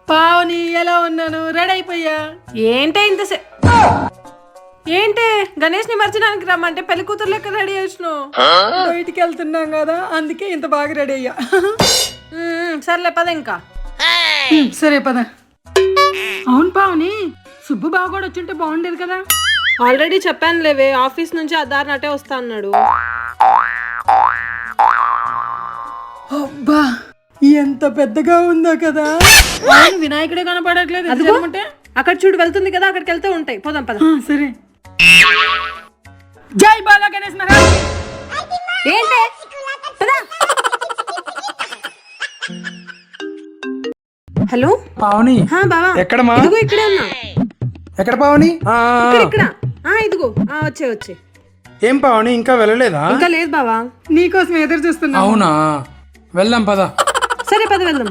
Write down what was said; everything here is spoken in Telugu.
పావని ఎలా ఉన్నాను? రెడీ అయిపోయా. ఏంటే ఏంటే గణేష్ నిమజ్జనానికి రమ్మంటే పెళ్లి కూతురు లెక్క రెడీ చేసినావు. బయటికి వెళ్తున్నాం కదా, అందుకే ఇంత బాగా రెడీ అయ్యా. సర్లే పద ఇంకా. సరే పద. అవును పావని, సుబ్బు బావ కూడా వచ్చుంటే బాగుండేది కదా. ఆల్రెడీ చెప్పాను లేవే, ఆఫీస్ నుంచి అదార్ నటే వస్తా అన్నాడు. అబ్బా ఎంత పెద్దగా ఉందో కదా. వినాయకుడే కనపడట్లేదు. అక్కడ చూడు వెళ్తుంది కదా, అక్కడికి వెళ్తే ఉంటాయి. పోదాం పద. సరే. జై బాలా గణేష్ మహారాజ్. ఏంటే హలో పావని బావా, ఎక్కడమా? ఇదిగో ఇక్కడే ఉన్నా. ఎక్కడ పావని? ఇక్కడ ఇదిగో వచ్చే. ఏం పావని ఇంకా వెళ్ళలేదా? ఇంకా లేదు బావా, నీకోసం ఎదురు చూస్తున్నా. అవునా, వెళ్దాం పద. సరే పద వెళ్దాం.